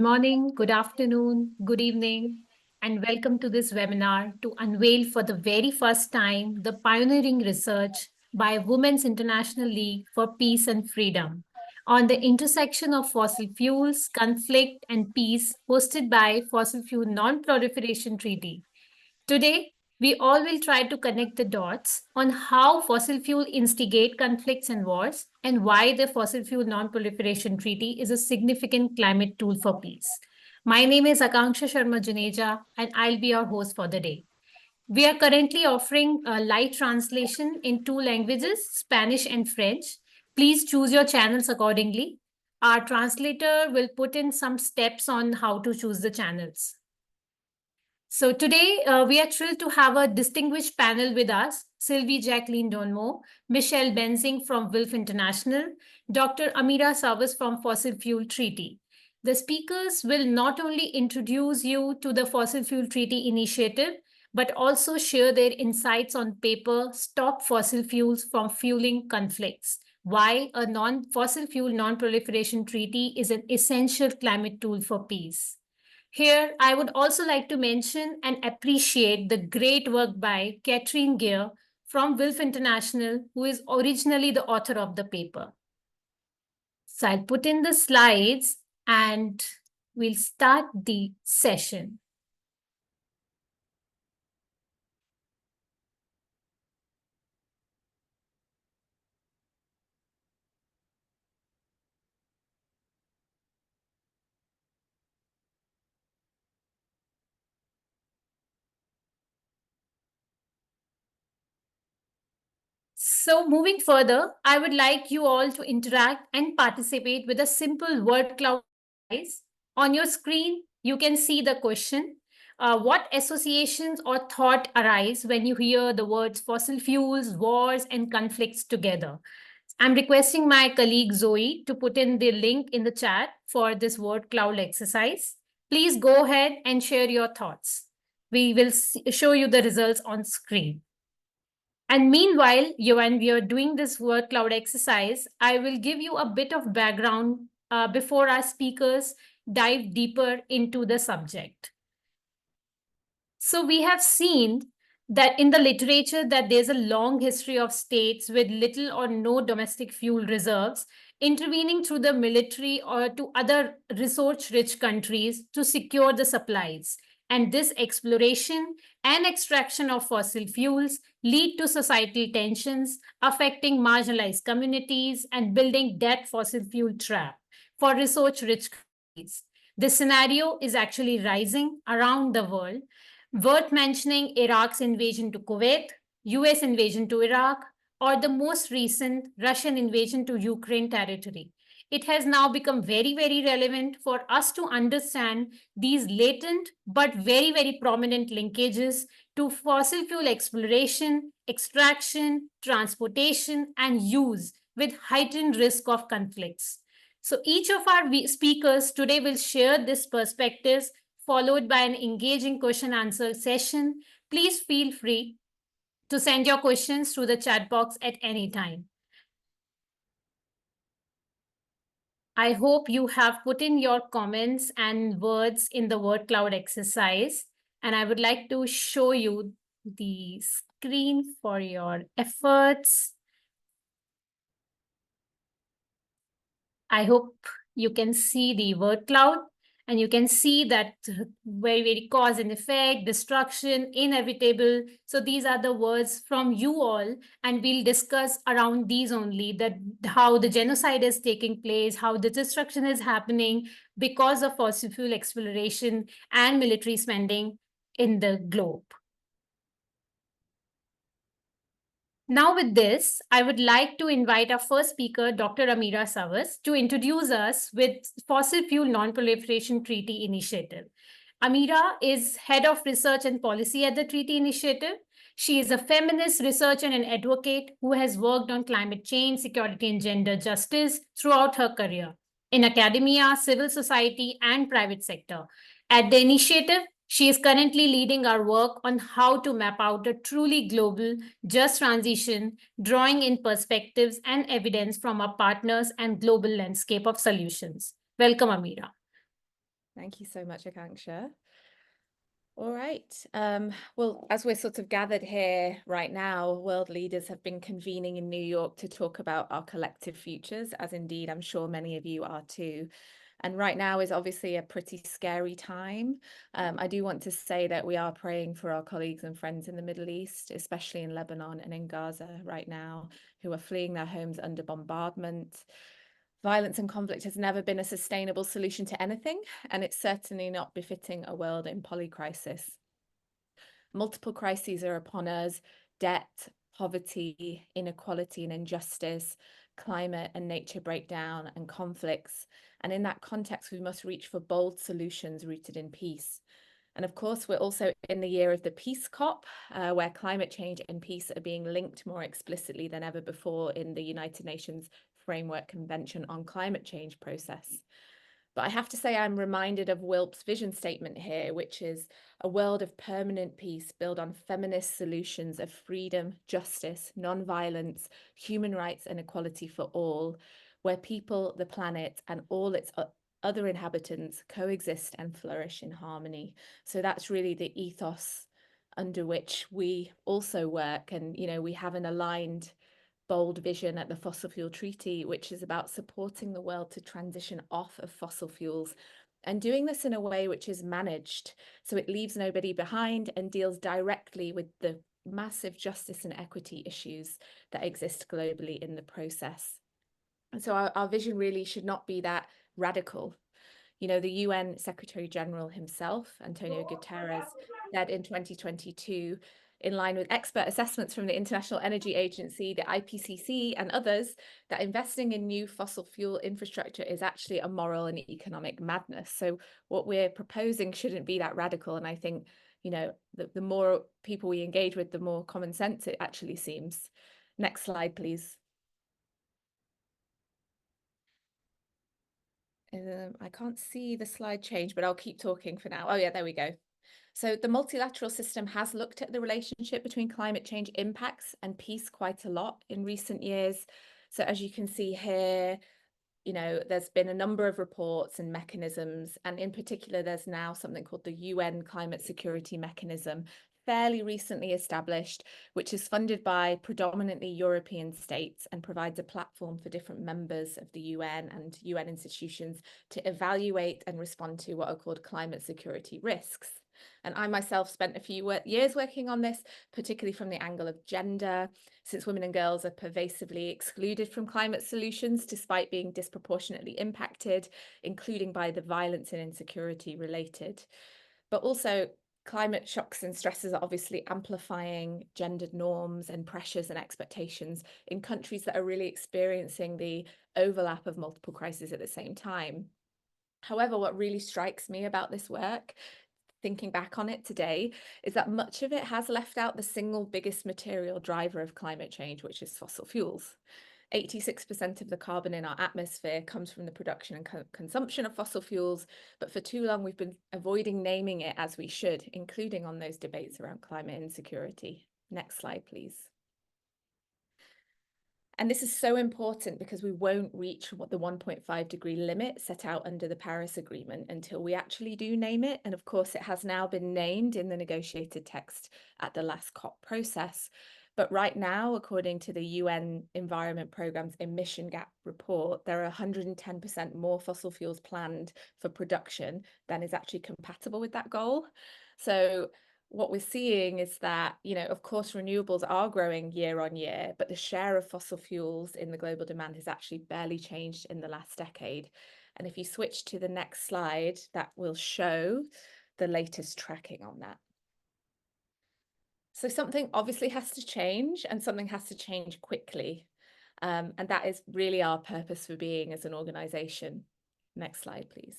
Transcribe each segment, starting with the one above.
morning, good afternoon, good evening, and welcome to this webinar to unveil for the very first time the pioneering research by Women's International League for Peace and Freedom on the intersection of fossil fuels, conflict, and peace, hosted by Fossil Fuel Non-Proliferation Treaty. Today, we all will try to connect the dots on how fossil fuel instigate conflicts and wars and why the Fossil Fuel Non-Proliferation Treaty is a significant climate tool for peace. My name is Akanksha Sharma Juneja, and I'll be your host for the day. We are currently offering a live translation in two languages, Spanish and French. Please choose your channels accordingly. Our translator will put in some steps on how to choose the channels. So today we are thrilled to have a distinguished panel with us, Sylvie Jacqueline Donmo, Michelle Benzing from WILPF International, Dr. Amira Savas from Fossil Fuel Treaty. The speakers will not only introduce you to the Fossil Fuel Treaty initiative, but also share their insights on paper, Stop Fossil Fuels from Fueling Conflicts, why a fossil fuel non-proliferation treaty is an essential climate tool for peace. Here, I would also like to mention and appreciate the great work by Catherine Gear from WILPF International, who is originally the author of the paper. So I'll put in the slides and we'll start the session. So moving further, I would like you all to interact and participate with a simple word cloud exercise. On your screen, you can see the question. What associations or thought arise when you hear the words fossil fuels, wars, and conflicts together? I'm requesting my colleague Zoe to put in the link in the chat for this word cloud exercise. Please go ahead and share your thoughts. We will show you the results on screen. And meanwhile, when we are doing this word cloud exercise, I will give you a bit of background before our speakers dive deeper into the subject. So we have seen that in the literature that there's a long history of states with little or no domestic fuel reserves intervening through the military or to other resource-rich countries to secure the supplies. And this exploration and extraction of fossil fuels lead to societal tensions affecting marginalized communities and building that fossil fuel trap for resource-rich countries. This scenario is actually rising around the world. Worth mentioning Iraq's invasion to Kuwait, US invasion to Iraq, or the most recent Russian invasion to Ukraine territory. It has now become very, very relevant for us to understand these latent but very, very prominent linkages to fossil fuel exploration, extraction, transportation, and use with heightened risk of conflicts. So each of our speakers today will share this perspectives followed by an engaging question answer session. Please feel free to send your questions through the chat box at any time. I hope you have put in your comments and words in the word cloud exercise. And I would like to show you the screen for your efforts. I hope you can see the word cloud. And you can see that very, very cause and effect, destruction, inevitable. So these are the words from you all, and we'll discuss around these only, that how the genocide is taking place, how the destruction is happening because of fossil fuel exploration and military spending in the globe. Now with this, I would like to invite our first speaker, Dr. Amira Savas, to introduce us with Fossil Fuel Non-Proliferation Treaty Initiative. Amira is Head of Research and Policy at the Treaty Initiative. She is a feminist researcher and advocate who has worked on climate change, security, and gender justice throughout her career in academia, civil society, and private sector. At the initiative, she is currently leading our work on how to map out a truly global, just transition, drawing in perspectives and evidence from our partners and global landscape of solutions. Welcome, Amira. Thank you so much, Akanksha. All right. Well, as we're sort of gathered here right now, world leaders have been convening in New York to talk about our collective futures, as indeed I'm sure many of you are too. And right now is obviously a pretty scary time. I do want to say that we are praying for our colleagues and friends in the Middle East, especially in Lebanon and in Gaza right now, who are fleeing their homes under bombardment. Violence and conflict has never been a sustainable solution to anything, and it's certainly not befitting a world in polycrisis. Multiple crises are upon us: debt, poverty, inequality and injustice, climate and nature breakdown, and conflicts. And in that context, we must reach for bold solutions rooted in peace. And of course, we're also in the year of the Peace COP, where climate change and peace are being linked more explicitly than ever before in the United Nations Framework Convention on Climate Change process. But I have to say, I'm reminded of WILPF's vision statement here, which is a world of permanent peace built on feminist solutions of freedom, justice, non-violence, human rights, and equality for all, where people, the planet, and all its other inhabitants coexist and flourish in harmony. So that's really the ethos under which we also work. And, you know, we have an aligned bold vision at the Fossil Fuel Treaty, which is about supporting the world to transition off of fossil fuels and doing this in a way which is managed, so it leaves nobody behind and deals directly with the massive justice and equity issues that exist globally in the process. And so our vision really should not be that radical. You know, the UN Secretary General himself, Antonio Guterres, said in 2022, in line with expert assessments from the International Energy Agency, the IPCC, and others, that investing in new fossil fuel infrastructure is actually a moral and economic madness. So what we're proposing shouldn't be that radical. And I think, you know, the more people we engage with, the more common sense it actually seems. Next slide, please. I can't see the slide change, but I'll keep talking for now. Oh yeah, there we go. So the multilateral system has looked at the relationship between climate change impacts and peace quite a lot in recent years. So as you can see here, you know, there's been a number of reports and mechanisms, and in particular, there's now something called the UN Climate Security Mechanism, fairly recently established, which is funded by predominantly European states and provides a platform for different members of the UN and UN institutions to evaluate and respond to what are called climate security risks. And I myself spent a few years working on this, particularly from the angle of gender, since women and girls are pervasively excluded from climate solutions despite being disproportionately impacted, including by the violence and insecurity related. But also, climate shocks and stresses are obviously amplifying gendered norms and pressures and expectations in countries that are really experiencing the overlap of multiple crises at the same time. However, what really strikes me about this work, thinking back on it today, is that much of it has left out the single biggest material driver of climate change, which is fossil fuels. 86% of the carbon in our atmosphere comes from the production and consumption of fossil fuels, but for too long we've been avoiding naming it as we should, including on those debates around climate insecurity. Next slide, please. And this is so important because we won't reach what the 1.5-degree limit set out under the Paris Agreement until we actually do name it. And of course, it has now been named in the negotiated text at the last COP process. But right now, according to the UN Environment Programme's emission gap report, there are 110% more fossil fuels planned for production than is actually compatible with that goal. So what we're seeing is that, you know, of course, renewables are growing year on year, but the share of fossil fuels in the global demand has actually barely changed in the last decade. And if you switch to the next slide, that will show the latest tracking on that. So something obviously has to change, and something has to change quickly. And that is really our purpose for being as an organization. Next slide, please.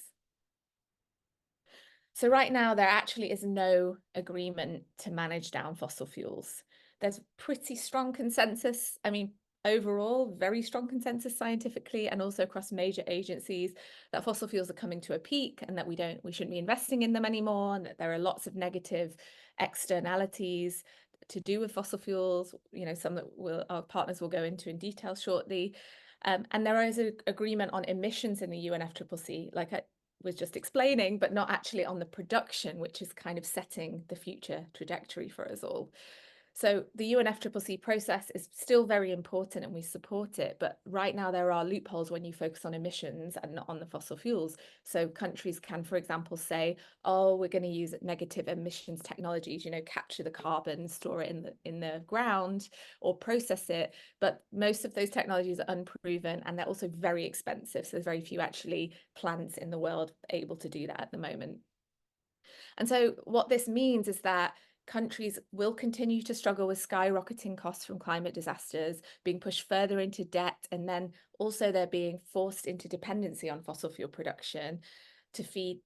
So right now, there actually is no agreement to manage down fossil fuels. There's pretty strong consensus. I mean, overall, very strong consensus scientifically and also across major agencies that fossil fuels are coming to a peak and that we shouldn't be investing in them anymore, and that there are lots of negative externalities to do with fossil fuels, you know, some that our partners will go into in detail shortly. And there is an agreement on emissions in the UNFCCC. was just explaining, but not actually on the production, which is kind of setting the future trajectory for us all. So the UNFCCC process is still very important and we support it. But right now there are loopholes when you focus on emissions and not on the fossil fuels. So countries can, for example, say, oh, we're going to use negative emissions technologies, capture the carbon, store it in the ground or process it. But most of those technologies are unproven and they're also very expensive. So there's very few actually plants in the world able to do that at the moment. And so what this means is that countries will continue to struggle with skyrocketing costs from climate disasters, being pushed further into debt, and then also they're being forced into dependency on fossil fuel production to feed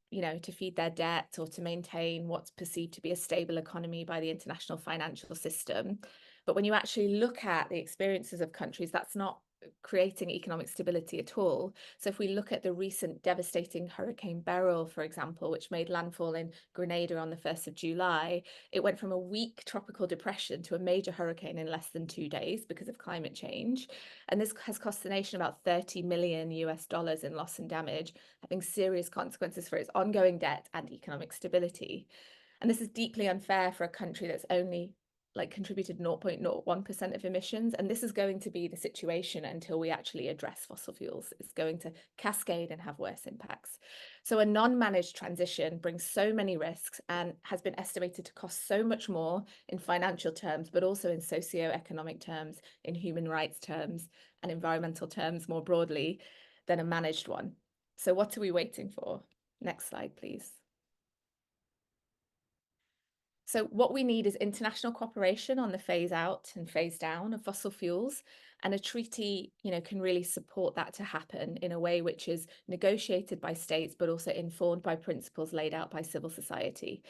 their debt or to maintain what's perceived to be a stable economy by the international financial system. But when you actually look at the experiences of countries, that's not creating economic stability at all. So if we look at the recent devastating Hurricane Beryl, for example, which made landfall in Grenada on the 1st of July, it went from a weak tropical depression to a major hurricane in less than 2 days because of climate change. And this has cost the nation about $30 million in loss and damage, having serious consequences for its ongoing debt and economic stability. And this is deeply unfair for a country that's only contributed 0.01% of emissions. And this is going to be the situation until we actually address fossil fuels. It's going to cascade and have worse impacts. So a non-managed transition brings so many risks and has been estimated to cost so much more in financial terms, but also in socio-economic terms, in human rights terms, and environmental terms more broadly than a managed one. So what are we waiting for? Next slide, please. So what we need is international cooperation on the phase out and phase down of fossil fuels, and a treaty, can really support that to happen in a way which is negotiated by states, but also informed by principles laid out by civil society.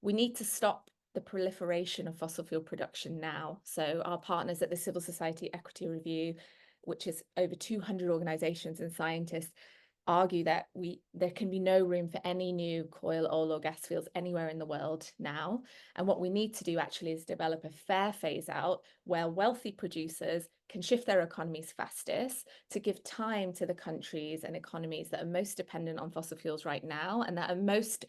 We need to stop the proliferation of fossil fuel production now. So our partners at the Civil Society Equity Review, which is over 200 organizations and scientists, argue that there can be no room for any new oil or gas fields anywhere in the world now. And what we need to do actually is develop a fair phase out where wealthy producers can shift their economies fastest to give time to the countries and economies that are most dependent on fossil fuels right now and that are most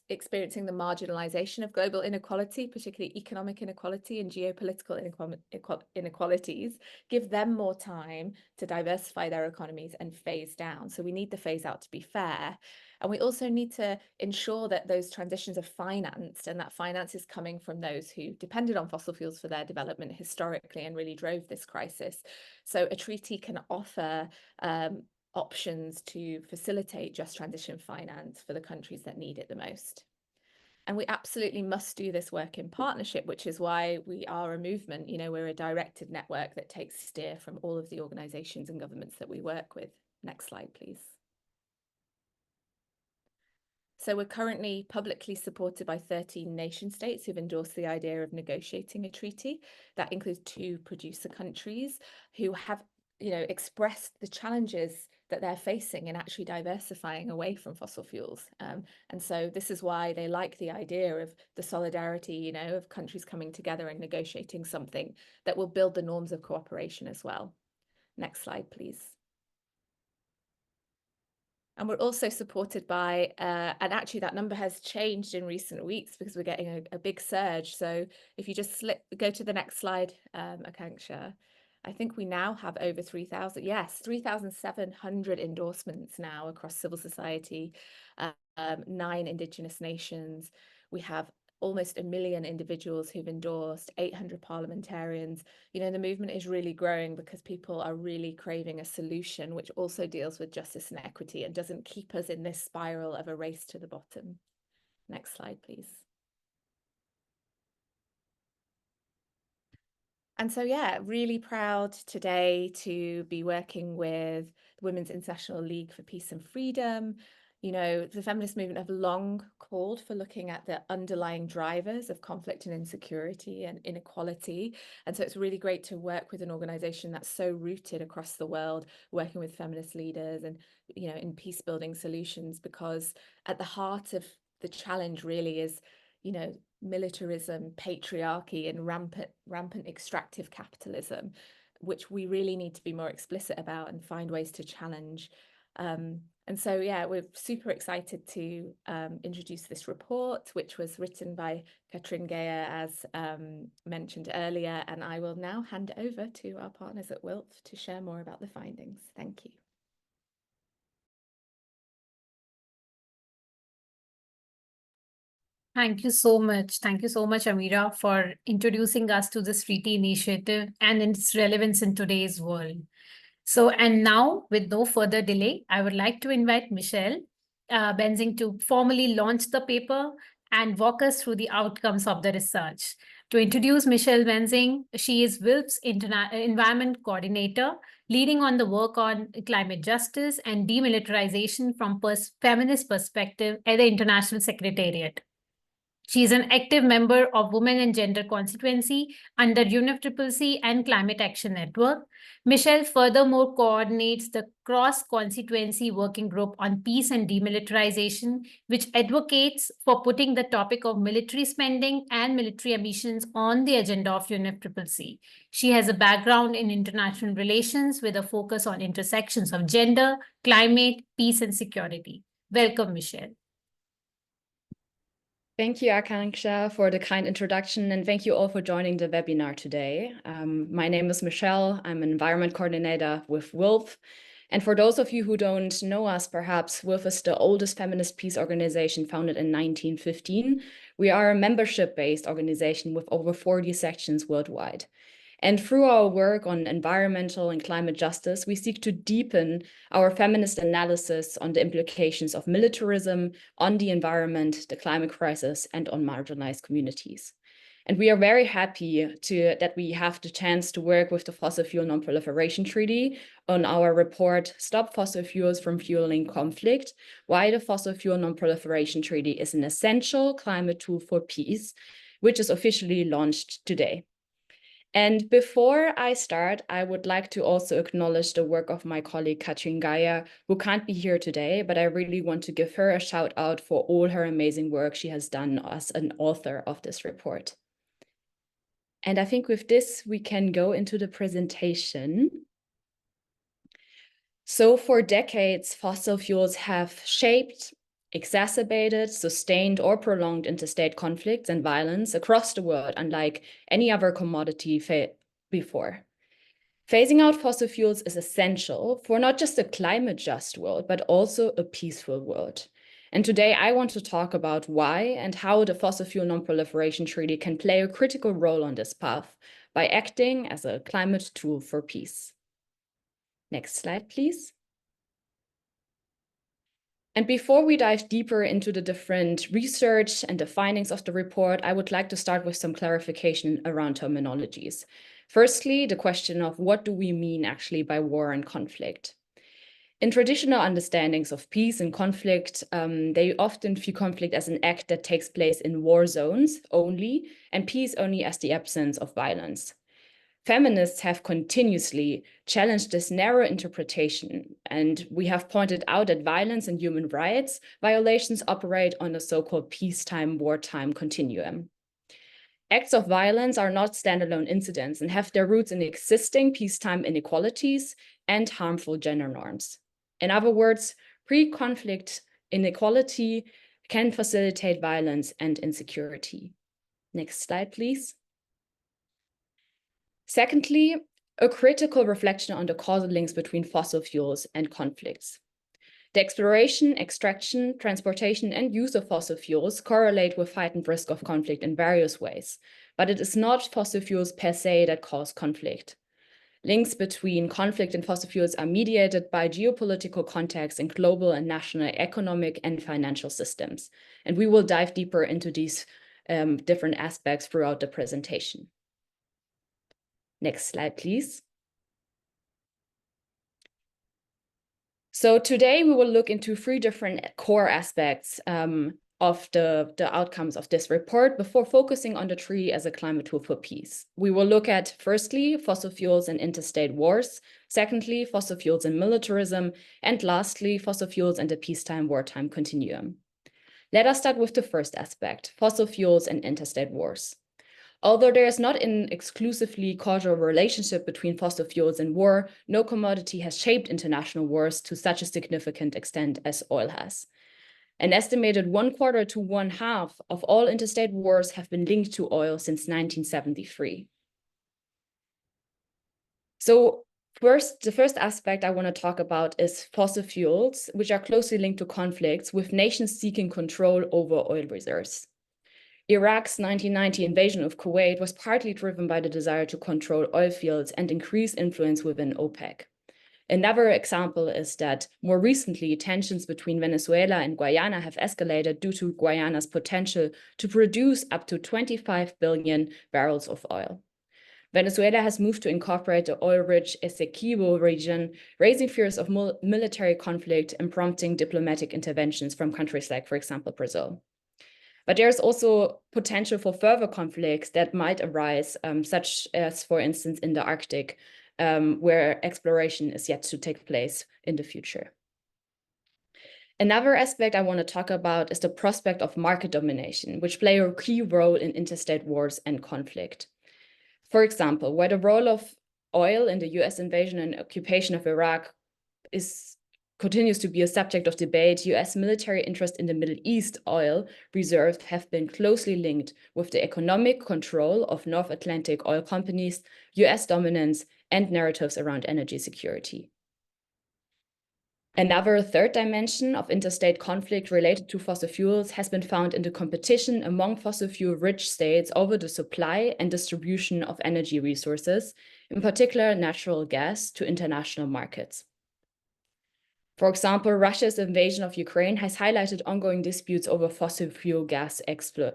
experiencing the marginalization of global inequality, particularly economic inequality and geopolitical inequalities, give them more time to diversify their economies and phase down. So we need the phase out to be fair. And we also need to ensure that those transitions are financed and that finance is coming from those who depended on fossil fuels for their development historically and really drove this crisis. So a treaty can offer options to facilitate just transition finance for the countries that need it the most. And we absolutely must do this work in partnership, which is why we are a movement. We're a directed network that takes steer from all of the organizations and governments that we work with. Next slide, please. So we're currently publicly supported by 13 nation states who've endorsed the idea of negotiating a treaty. That includes 2 producer countries who have expressed the challenges that they're facing in actually diversifying away from fossil fuels. And so this is why they like the idea of the solidarity, of countries coming together and negotiating something that will build the norms of cooperation as well. Next slide, please. And we're also supported by, and actually that number has changed in recent weeks because we're getting a big surge. So if you just go to the next slide, Akanksha, I think we now have over 3,000, yes, 3,700 endorsements now across civil society, 9 Indigenous nations. We have almost 1 million individuals who've endorsed, 800 parliamentarians. The movement is really growing because people are really craving a solution which also deals with justice and equity and doesn't keep us in this spiral of a race to the bottom. Next slide, please. And so, yeah, really proud today to be working with the Women's International League for Peace and Freedom. The feminist movement have long called for looking at the underlying drivers of conflict and insecurity and inequality. And so it's really great to work with an organization that's so rooted across the world, working with feminist leaders and, in peace building solutions, because at the heart of the challenge really is, militarism, patriarchy, and rampant extractive capitalism, which we really need to be more explicit about and find ways to challenge. And so, yeah, we're super excited to introduce this report, which was written by Katrin Geyer, as mentioned earlier. And I will now hand over to our partners at WILPF to share more about the findings. Thank you. Thank you so much. Thank you so much, Amira, for introducing us to this treaty initiative and its relevance in today's world. So, and now, with no further delay, I would like to invite Michelle Benzing to formally launch the paper and walk us through the outcomes of the research. To introduce Michelle Benzing, she is WILPF's Environment Coordinator, leading on the work on climate justice and demilitarization from feminist perspective at the International Secretariat. She is an active member of Women and Gender Constituency under UNFCCC and Climate Action Network. Michelle furthermore coordinates the cross-constituency working group on peace and demilitarization, which advocates for putting the topic of military spending and military emissions on the agenda of UNFCCC. She has a background in international relations with a focus on intersections of gender, climate, peace, and security. Welcome, Michelle. Thank you, Akanksha, for the kind introduction, and thank you all for joining the webinar today. My name is Michelle. I'm an environment coordinator with WILPF. And for those of you who don't know us, perhaps WILPF is the oldest feminist peace organization founded in 1915. We are a membership-based organization with over 40 sections worldwide. And through our work on environmental and climate justice, we seek to deepen our feminist analysis on the implications of militarism, on the environment, the climate crisis, and on marginalized communities. And we are very happy that we have the chance to work with the Fossil Fuel Non-Proliferation Treaty on our report, Stop Fossil Fuels from Fueling Conflict, why the Fossil Fuel Non-Proliferation Treaty is an essential climate tool for peace, which is officially launched today. And before I start, I would like to also acknowledge the work of my colleague Katrin Geyer, who can't be here today, but I really want to give her a shout out for all her amazing work she has done as an author of this report. And I think with this, we can go into the presentation. So for decades, fossil fuels have shaped, exacerbated, sustained, or prolonged interstate conflicts and violence across the world, unlike any other commodity before. Phasing out fossil fuels is essential for not just a climate just world, but also a peaceful world. And today I want to talk about why and how the Fossil Fuel Non-Proliferation Treaty can play a critical role on this path by acting as a climate tool for peace. Next slide, please. And before we dive deeper into the different research and the findings of the report, I would like to start with some clarification around terminologies. Firstly, the question of what do we mean actually by war and conflict? In traditional understandings of peace and conflict, they often view conflict as an act that takes place in war zones only, and peace only as the absence of violence. Feminists have continuously challenged this narrow interpretation, and we have pointed out that violence and human rights violations operate on a so-called peacetime-wartime continuum. Acts of violence are not standalone incidents and have their roots in existing peacetime inequalities and harmful gender norms. In other words, pre-conflict inequality can facilitate violence and insecurity. Next slide, please. Secondly, a critical reflection on the causal links between fossil fuels and conflicts. The exploration, extraction, transportation, and use of fossil fuels correlate with heightened risk of conflict in various ways, but it is not fossil fuels per se that cause conflict. Links between conflict and fossil fuels are mediated by geopolitical contexts in global and national economic and financial systems. And we will dive deeper into these different aspects throughout the presentation. Next slide, please. So today we will look into 3 different core aspects of the outcomes of this report before focusing on the tree as a climate tool for peace. We will look at, firstly, fossil fuels and interstate wars, secondly, fossil fuels and militarism, and lastly, fossil fuels and the peacetime-wartime continuum. Let us start with the first aspect, fossil fuels and interstate wars. Although there is not an exclusively causal relationship between fossil fuels and war, no commodity has shaped international wars to such a significant extent as oil has. An estimated 1/4 to 1/2 of all interstate wars have been linked to oil since 1973. So the first aspect I want to talk about is fossil fuels, which are closely linked to conflicts with nations seeking control over oil reserves. Iraq's 1990 invasion of Kuwait was partly driven by the desire to control oil fields and increase influence within OPEC. Another example is that more recently, tensions between Venezuela and Guyana have escalated due to Guyana's potential to produce up to 25 billion barrels of oil. Venezuela has moved to incorporate the oil-rich Essequibo region, raising fears of military conflict and prompting diplomatic interventions from countries like, for example, Brazil. But there's also potential for further conflicts that might arise, such as, for instance, in the Arctic, where exploration is yet to take place in the future. Another aspect I want to talk about is the prospect of market domination, which play a key role in interstate wars and conflict. For example, where the role of oil in the US invasion and occupation of Iraq continues to be a subject of debate, US military interest in the Middle East oil reserves have been closely linked with the economic control of North Atlantic oil companies, US dominance, and narratives around energy security. Another third dimension of interstate conflict related to fossil fuels has been found in the competition among fossil fuel-rich states over the supply and distribution of energy resources, in particular natural gas, to international markets. For example, Russia's invasion of Ukraine has highlighted ongoing disputes over fossil fuel gas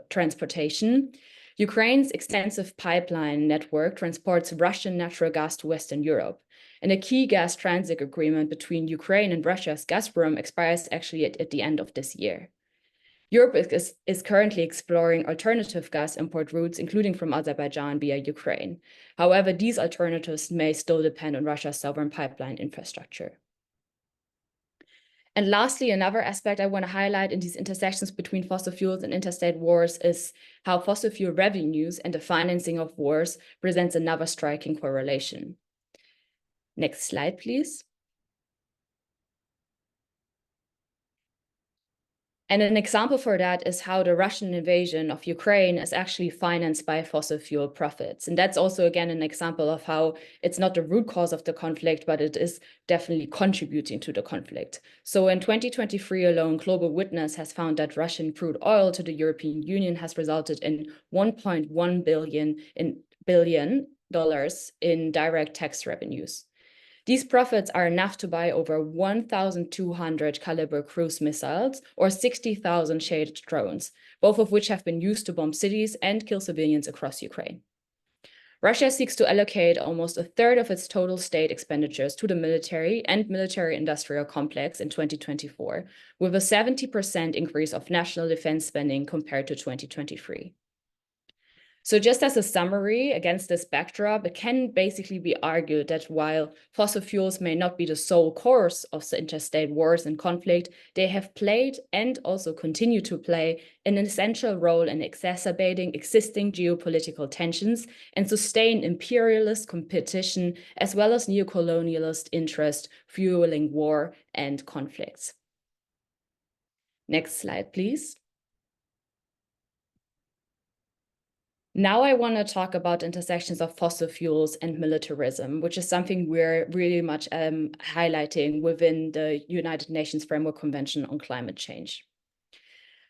transportation. Ukraine's extensive pipeline network transports Russian natural gas to Western Europe, and a key gas transit agreement between Ukraine and Russia's Gazprom expires actually at the end of this year. Europe is currently exploring alternative gas import routes, including from Azerbaijan via Ukraine. However, these alternatives may still depend on Russia's sovereign pipeline infrastructure. And lastly, another aspect I want to highlight in these intersections between fossil fuels and interstate wars is how fossil fuel revenues and the financing of wars presents another striking correlation. Next slide, please. And an example for that is how the Russian invasion of Ukraine is actually financed by fossil fuel profits. And that's also, again, an example of how it's not the root cause of the conflict, but it is definitely contributing to the conflict. So in 2023 alone, Global Witness has found that Russian crude oil to the European Union has resulted in $1.1 billion in direct tax revenues. These profits are enough to buy over 1,200 caliber cruise missiles or 60,000 shaded drones, both of which have been used to bomb cities and kill civilians across Ukraine. Russia seeks to allocate almost a third of its total state expenditures to the military and military-industrial complex in 2024, with a 70% increase of national defense spending compared to 2023. So just as a summary against this backdrop, it can basically be argued that while fossil fuels may not be the sole cause of the interstate wars and conflict, they have played and also continue to play an essential role in exacerbating existing geopolitical tensions and sustain imperialist competition as well as neocolonialist interest fueling war and conflicts. Next slide, please. Now I want to talk about intersections of fossil fuels and militarism, which is something we're really much highlighting within the United Nations Framework Convention on Climate Change.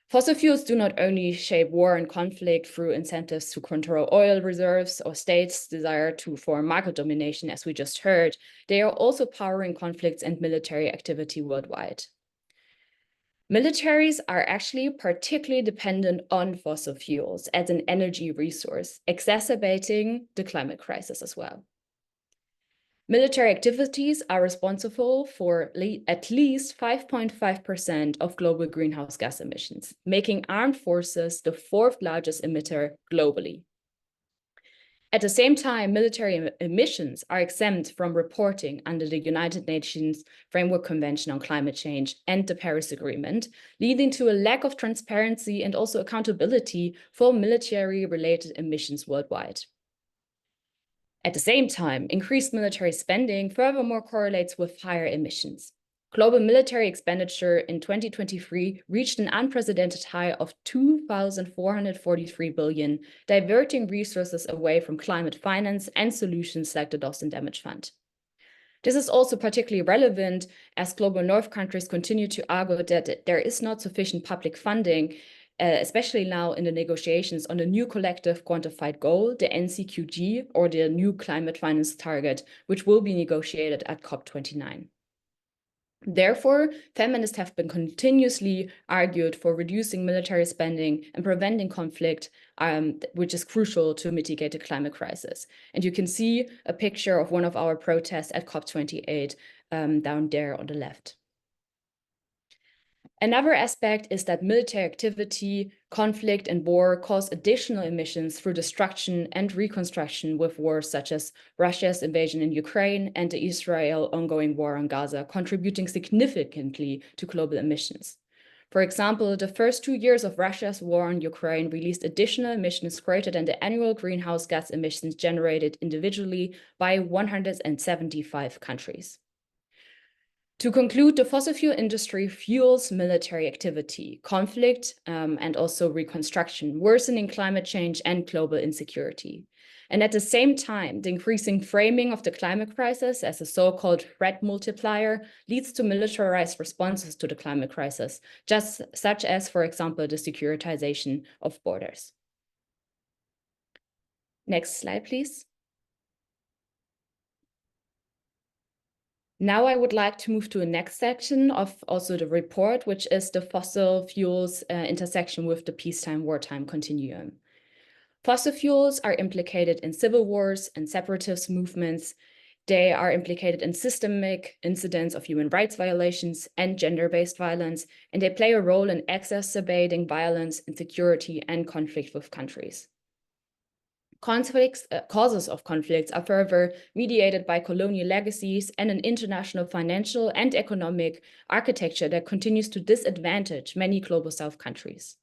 Fossil fuels do not only shape war and conflict through incentives to control oil reserves or states' desire for market domination, as we just heard, they are also powering conflicts and military activity worldwide. Militaries are actually particularly dependent on fossil fuels as an energy resource, exacerbating the climate crisis as well. Military activities are responsible for at least 5.5% of global greenhouse gas emissions, making armed forces the fourth largest emitter globally. At the same time, military emissions are exempt from reporting under the United Nations Framework Convention on Climate Change and the Paris Agreement, leading to a lack of transparency and also accountability for military-related emissions worldwide. At the same time, increased military spending furthermore correlates with higher emissions. Global military expenditure in 2023 reached an unprecedented high of 2,443 billion, diverting resources away from climate finance and solutions like the Loss and Damage Fund. This is also particularly relevant as global North countries continue to argue that there is not sufficient public funding, especially now in the negotiations on the new collective quantified goal, the NCQG, or the new climate finance target, which will be negotiated at COP29. Therefore, feminists have been continuously argued for reducing military spending and preventing conflict, which is crucial to mitigate the climate crisis. And you can see a picture of one of our protests at COP28 down there on the left. Another aspect is that military activity, conflict, and war cause additional emissions through destruction and reconstruction with wars such as Russia's invasion in Ukraine and the Israel ongoing war on Gaza, contributing significantly to global emissions. For example, the first 2 years of Russia's war on Ukraine released additional emissions greater than the annual greenhouse gas emissions generated individually by 175 countries. To conclude, the fossil fuel industry fuels military activity, conflict, and also reconstruction, worsening climate change and global insecurity. And at the same time, the increasing framing of the climate crisis as a so-called threat multiplier leads to militarized responses to the climate crisis, just such as, for example, the securitization of borders. Next slide, please. Now I would like to move to the next section of also the report, which is the fossil fuels intersection with the peacetime-wartime continuum. Fossil fuels are implicated in civil wars and separatist movements. They are implicated in systemic incidents of human rights violations and gender-based violence, and they play a role in exacerbating violence, insecurity, and conflict with countries. Causes of conflicts are further mediated by colonial legacies and an international financial and economic architecture that continues to disadvantage many global South countries.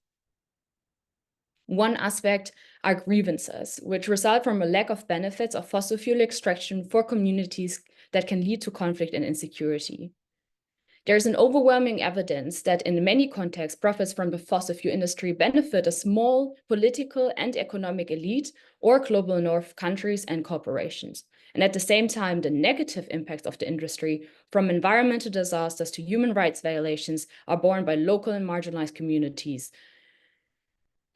One aspect are grievances, which result from a lack of benefits of fossil fuel extraction for communities that can lead to conflict and insecurity. There's an overwhelming evidence that in many contexts, profits from the fossil fuel industry benefit a small political and economic elite or global North countries and corporations. And at the same time, the negative impacts of the industry, from environmental disasters to human rights violations, are borne by local and marginalized communities.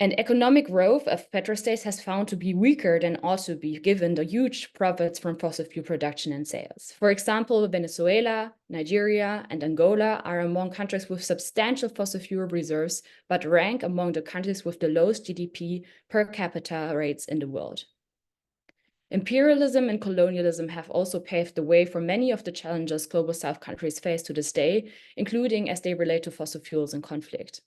And economic growth of petrostates has found to be weaker than also be given the huge profits from fossil fuel production and sales. For example, Venezuela, Nigeria, and Angola are among countries with substantial fossil fuel reserves, but rank among the countries with the lowest GDP per capita rates in the world. Imperialism and colonialism have also paved the way for many of the challenges global South countries face to this day, including as they relate to fossil fuels and conflict.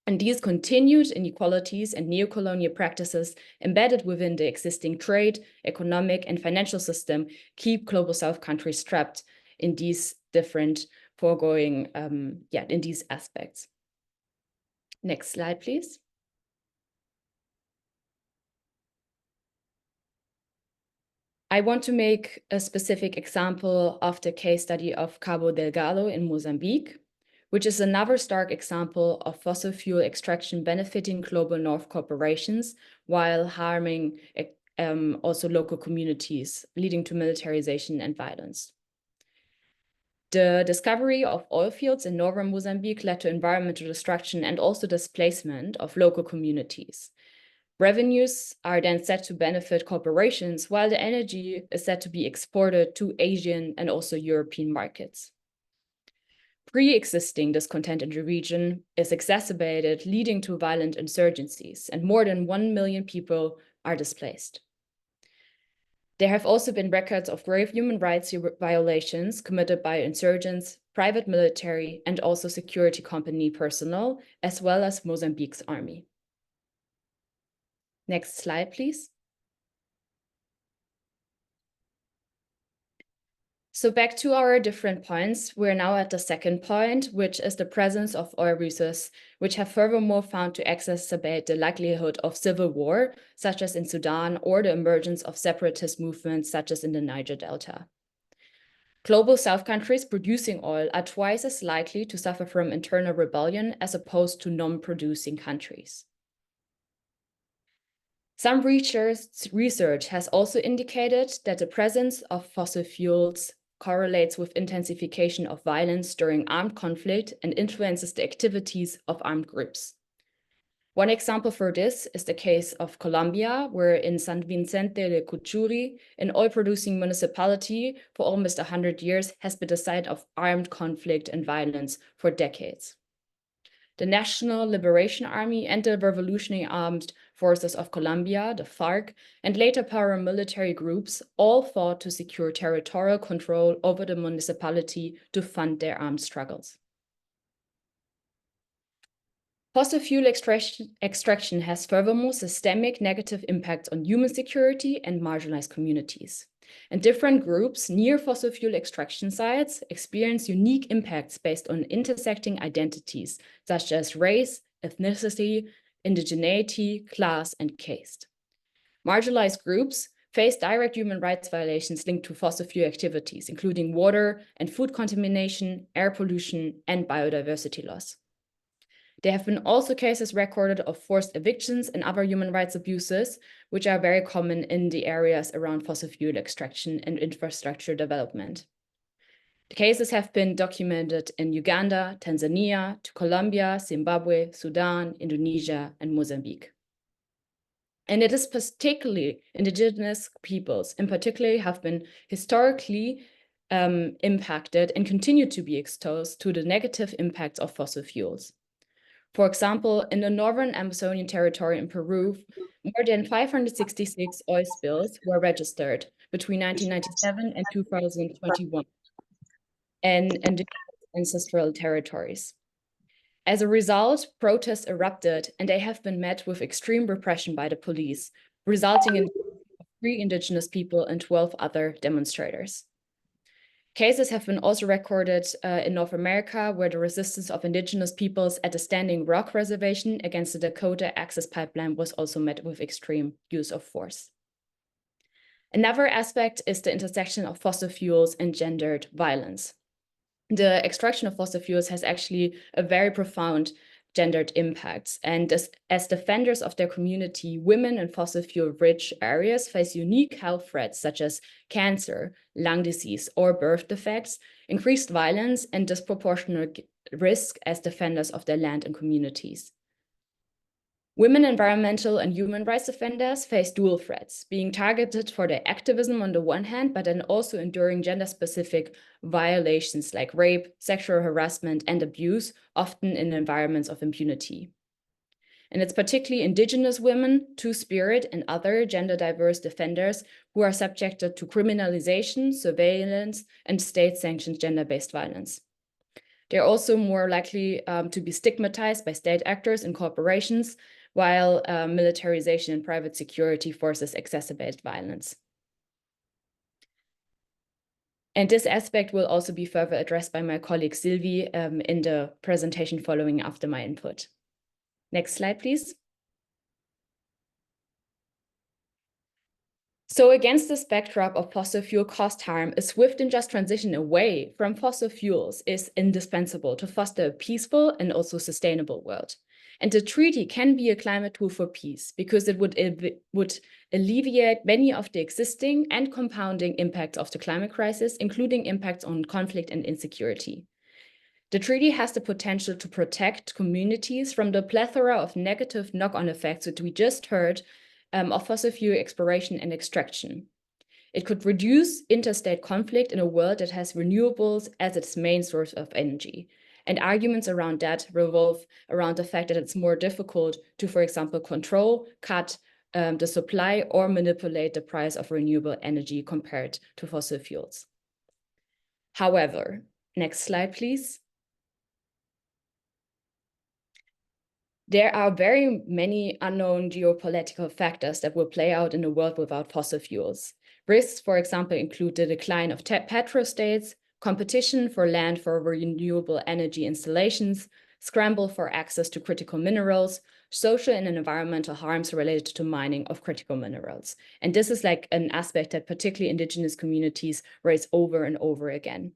And these continued inequalities and neocolonial practices embedded within the existing trade, economic, and financial system keep global South countries trapped in these different foregoing, in these aspects. Next slide, please. I want to make a specific example of the case study of Cabo Delgado in Mozambique, which is another stark example of fossil fuel extraction benefiting global North corporations while harming also local communities, leading to militarization and violence. The discovery of oil fields in northern Mozambique led to environmental destruction and also displacement of local communities. Revenues are then set to benefit corporations, while the energy is set to be exported to Asian and also European markets. Pre-existing discontent in the region is exacerbated, leading to violent insurgencies, and more than 1 million people are displaced. There have also been records of grave human rights violations committed by insurgents, private military, and also security company personnel, as well as Mozambique's army. Next slide, please. So back to our different points, we're now at the second point, which is the presence of oil resources, which have furthermore found to exacerbate the likelihood of civil war, such as in Sudan, or the emergence of separatist movements, such as in the Niger Delta. Global South countries producing oil are twice as likely to suffer from internal rebellion as opposed to non-producing countries. Some research has also indicated that the presence of fossil fuels correlates with intensification of violence during armed conflict and influences the activities of armed groups. One example for this is the case of Colombia, where in San Vicente de Cuchuri, an oil-producing municipality for almost 100 years has been the site of armed conflict and violence for decades. The National Liberation Army and the Revolutionary Armed Forces of Colombia, the FARC, and later paramilitary groups all fought to secure territorial control over the municipality to fund their armed struggles. Fossil fuel extraction has furthermore systemic negative impacts on human security and marginalized communities. And different groups near fossil fuel extraction sites experience unique impacts based on intersecting identities, such as race, ethnicity, indigeneity, class, and caste. Marginalized groups face direct human rights violations linked to fossil fuel activities, including water and food contamination, air pollution, and biodiversity loss. There have been also cases recorded of forced evictions and other human rights abuses, which are very common in the areas around fossil fuel extraction and infrastructure development. The cases have been documented in Uganda, Tanzania, to Colombia, Zimbabwe, Sudan, Indonesia, and Mozambique. And it is particularly indigenous peoples, in particular, have been historically impacted and continue to be exposed to the negative impacts of fossil fuels. For example, in the northern Amazonian territory in Peru, more than 566 oil spills were registered between 1997 and 2021 in indigenous ancestral territories. As a result, protests erupted and they have been met with extreme repression by the police, resulting in 3 indigenous people and 12 other demonstrators. Cases have been also recorded in North America, where the resistance of indigenous peoples at the Standing Rock Reservation against the Dakota Access Pipeline was also met with extreme use of force. Another aspect is the intersection of fossil fuels and gendered violence. The extraction of fossil fuels has actually a very profound gendered impacts. And as defenders of their community, women in fossil fuel-rich areas face unique health threats such as cancer, lung disease, or birth defects, increased violence, and disproportionate risk as defenders of their land and communities. Women environmental and human rights defenders face dual threats, being targeted for their activism on the one hand, but then also enduring gender-specific violations like rape, sexual harassment, and abuse, often in environments of impunity. And it's particularly indigenous women, Two-Spirit, and other gender-diverse defenders who are subjected to criminalization, surveillance, and state-sanctioned gender-based violence. They're also more likely to be stigmatized by state actors and corporations, while militarization and private security forces exacerbate violence. And this aspect will also be further addressed by my colleague Sylvie in the presentation following after my input. Next slide, please. So against this backdrop of fossil fuel cost harm, a swift and just transition away from fossil fuels is indispensable to foster a peaceful and also sustainable world. And the treaty can be a climate tool for peace because it would alleviate many of the existing and compounding impacts of the climate crisis, including impacts on conflict and insecurity. The treaty has the potential to protect communities from the plethora of negative knock-on effects that we just heard of fossil fuel exploration and extraction. It could reduce interstate conflict in a world that has renewables as its main source of energy. And arguments around that revolve around the fact that it's more difficult to, for example, control, cut the supply or manipulate the price of renewable energy compared to fossil fuels. However, next slide, please. There are very many unknown geopolitical factors that will play out in a world without fossil fuels. Risks, for example, include the decline of petrostates, competition for land for renewable energy installations, scramble for access to critical minerals, social and environmental harms related to mining of critical minerals. And this is like an aspect that particularly indigenous communities raise over and over again.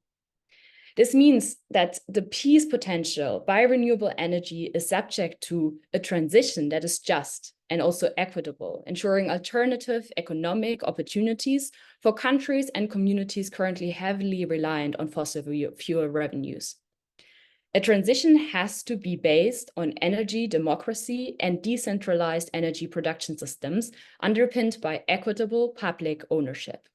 This means that the peace potential by renewable energy is subject to a transition that is just and also equitable, ensuring alternative economic opportunities for countries and communities currently heavily reliant on fossil fuel revenues. A transition has to be based on energy democracy and decentralized energy production systems underpinned by equitable public ownership.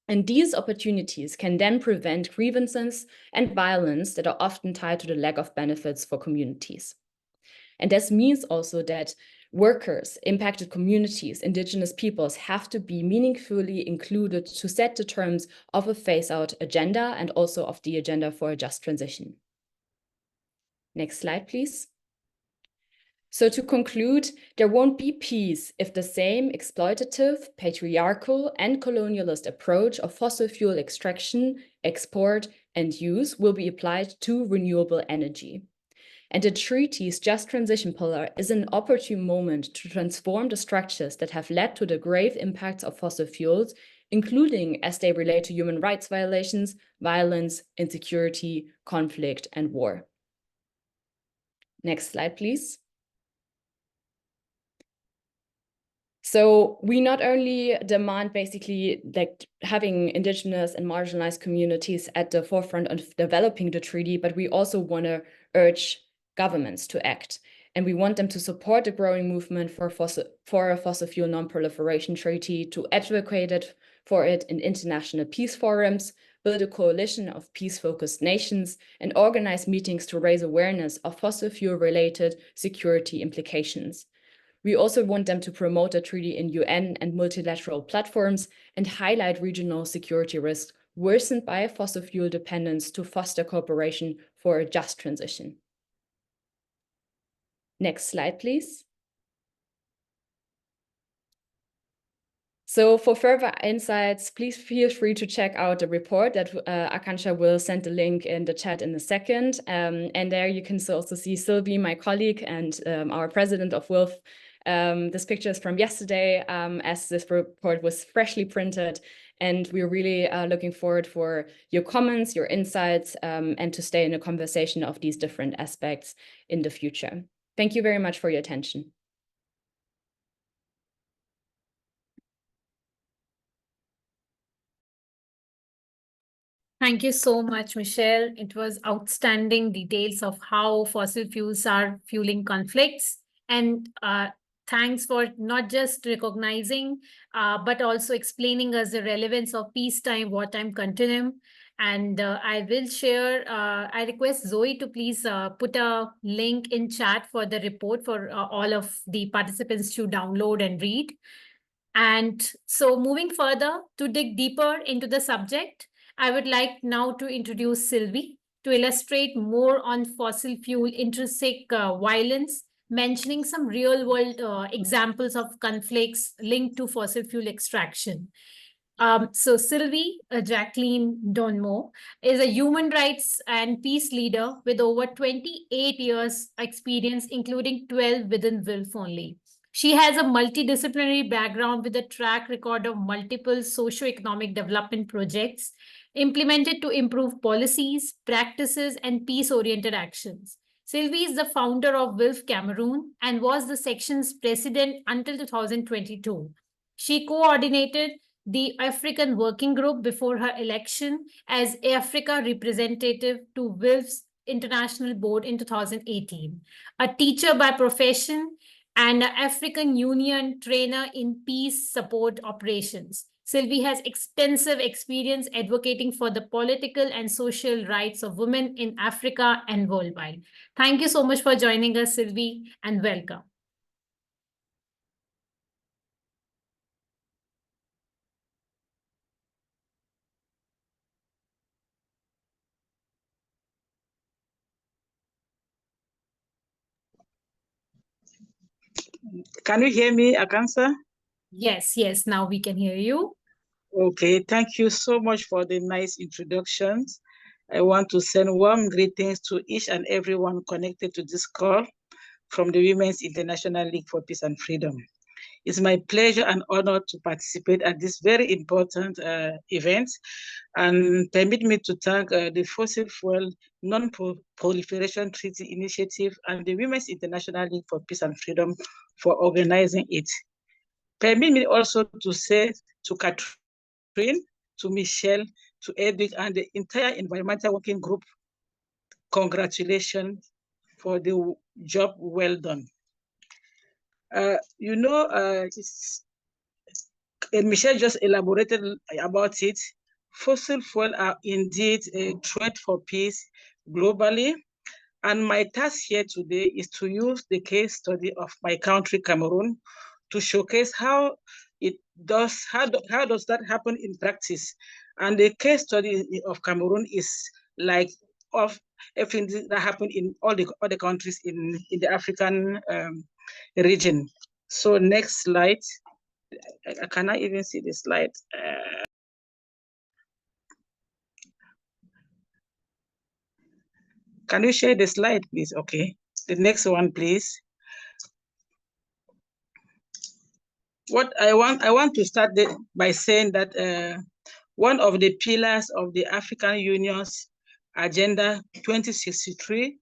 And these opportunities can then prevent grievances and violence that are often tied to the lack of benefits for communities. And this means also that workers, impacted communities, indigenous peoples have to be meaningfully included to set the terms of a phase-out agenda and also of the agenda for a just transition. Next slide, please. So to conclude, there won't be peace if the same exploitative, patriarchal, and colonialist approach of fossil fuel extraction, export, and use will be applied to renewable energy. And the treaty's just transition pillar is an opportune moment to transform the structures that have led to the grave impacts of fossil fuels, including as they relate to human rights violations, violence, insecurity, conflict, and war. Next slide, please. So we not only demand basically like having indigenous and marginalized communities at the forefront of developing the treaty, but we also want to urge governments to act. And we want them to support the growing movement for a fossil fuel non-proliferation treaty, to advocate for it in international peace forums, build a coalition of peace-focused nations, and organize meetings to raise awareness of fossil fuel-related security implications. We also want them to promote the treaty in UN and multilateral platforms and highlight regional security risks worsened by fossil fuel dependence to foster cooperation for a just transition. Next slide, please. So for further insights, please feel free to check out the report that Akansha will send the link in the chat in a second. And there you can also see Sylvie, my colleague, and our president of WILPF. This picture is from yesterday, as this report was freshly printed. And we're really looking forward for your comments, your insights, and to stay in a conversation of these different aspects in the future. Thank you very much for your attention. Thank you so much, Michelle. It was outstanding details of how fossil fuels are fueling conflicts. And thanks for not just recognizing, but also explaining us the relevance of peacetime, wartime continuum. And I will share, I request Zoe to please put a link in chat for the report for all of the participants to download and read. And so moving further to dig deeper into the subject, I would like now to introduce Sylvie to illustrate more on fossil fuel intrinsic violence, mentioning some real world examples of conflicts linked to fossil fuel extraction. So Sylvie Jacqueline Donmo is a human rights and peace leader with over 28 years experience, including 12 within WILPF only. She has a multidisciplinary background with a track record of multiple socio-economic development projects implemented to improve policies, practices, and peace-oriented actions. Sylvie is the founder of WILPF Cameroon and was the section's president until 2022. She coordinated the African Working Group before her election as Africa representative to WILPF's International Board in 2018. A teacher by profession and an African Union trainer in peace support operations. Sylvie has extensive experience advocating for the political and social rights of women in Africa and worldwide. Thank you so much for joining us, Sylvie, and welcome. Can you hear me, Akansa? Yes, yes, now we can hear you. Okay, thank you so much for the nice introductions. I want to send warm greetings to each and everyone connected to this call from the Women's International League for Peace and Freedom. It's my pleasure and honor to participate at this very important event, and permit me to thank the Fossil Fuel Non-Proliferation Treaty Initiative and the Women's International League for Peace and Freedom for organizing it. Permit me also to say to Catherine, to Michelle, to Edith, and the entire environmental working group, congratulations for the job well done. Michelle just elaborated about it. Fossil fuel are indeed a threat for peace globally. And my task here today is to use the case study of my country, Cameroon, to showcase how does that happen in practice. And the case study of Cameroon is like of everything that happened in all the other countries in the African region. So next slide. I cannot even see the slide. Can you share the slide, please? Okay. The next one, please. What I want to start by saying that one of the pillars of the African Union's Agenda 2063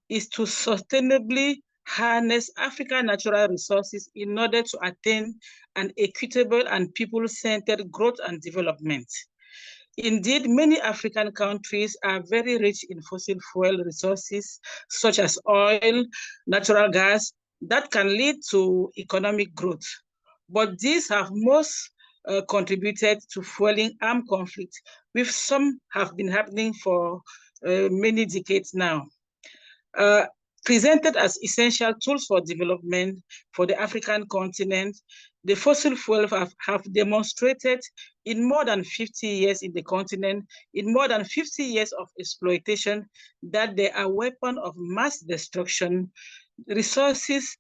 is to sustainably harness African natural resources in order to attain an equitable and people-centered growth and development. Indeed, many African countries are very rich in fossil fuel resources, such as oil, natural gas, that can lead to economic growth. But these have most contributed to fueling armed conflict, which some have been happening for many decades now. Presented as essential tools for development for the African continent, the fossil fuels have demonstrated in more than 50 years in the continent, in more than 50 years of exploitation, that they are weapons of mass destruction, resources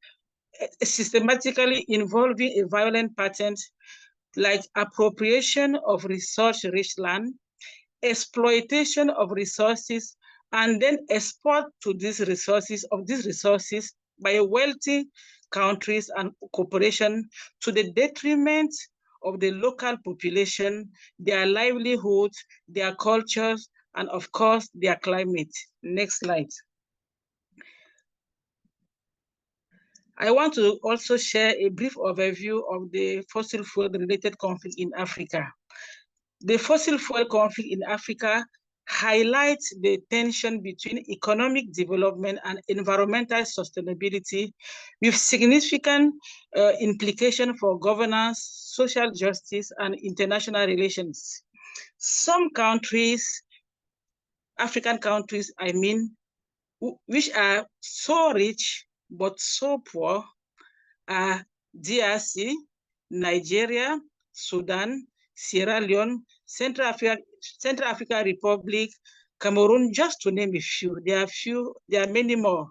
systematically involving a violent pattern like appropriation of resource-rich land, exploitation of resources, and then export to these resources by wealthy countries and corporations to the detriment of the local population, their livelihoods, their cultures, and of course, their climate. Next slide. I want to also share a brief overview of the fossil fuel-related conflict in Africa. The fossil fuel conflict in Africa highlights the tension between economic development and environmental sustainability, with significant implications for governance, social justice, and international relations. Some countries, African countries, I mean, which are so rich but so poor, are DRC, Nigeria, Sudan, Sierra Leone, Central African Republic, Cameroon, just to name a few. There are many more.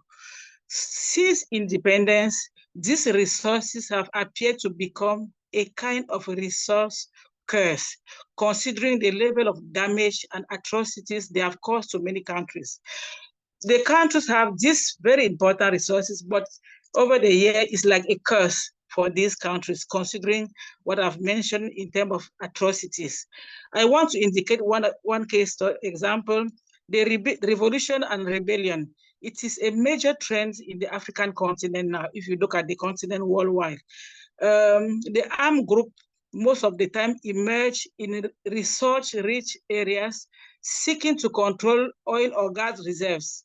Since independence, these resources have appeared to become a kind of resource curse, considering the level of damage and atrocities they have caused to many countries. The countries have these very important resources, but over the year, it's like a curse for these countries, considering what I've mentioned in terms of atrocities. I want to indicate one case example, the revolution and rebellion. It is a major trend in the African continent now, if you look at the continent worldwide. The armed group most of the time emerge in resource-rich areas, seeking to control oil or gas reserves,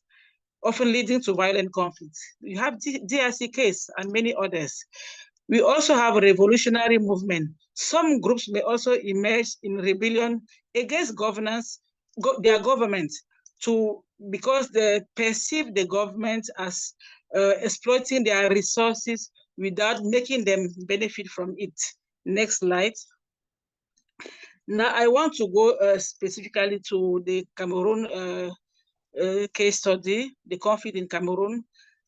often leading to violent conflicts. You have DRC case and many others. We also have a revolutionary movement. Some groups may also emerge in rebellion against their government, because they perceive the government as exploiting their resources without making them benefit from it. Next slide. Now I want to go specifically to the Cameroon case study, the conflict in Cameroon.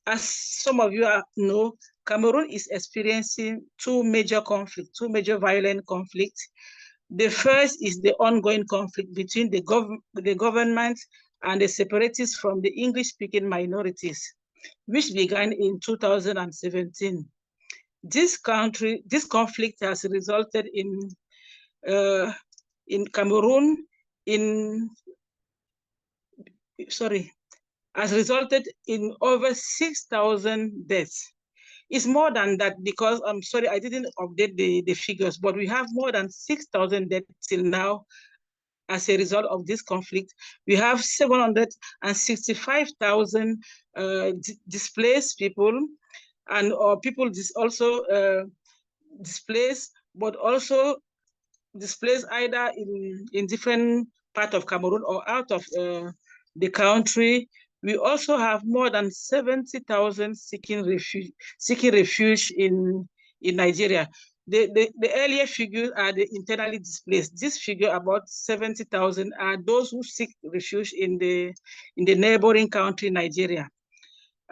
As some of you know, Cameroon is experiencing two major violent conflicts. The first is the ongoing conflict between the government and the separatists from the English-speaking minorities, which began in 2017. This conflict has resulted in Cameroon has resulted in over 6,000 deaths. It's more than that because, I'm sorry, I didn't update the figures, but we have more than 6,000 deaths till now as a result of this conflict. We have 765,000 displaced people, and people also displaced, but also displaced either in different parts of Cameroon or out of the country. We also have more than 70,000 seeking refuge in Nigeria. The earlier figures are the internally displaced. This figure, about 70,000, are those who seek refuge in the neighboring country, Nigeria.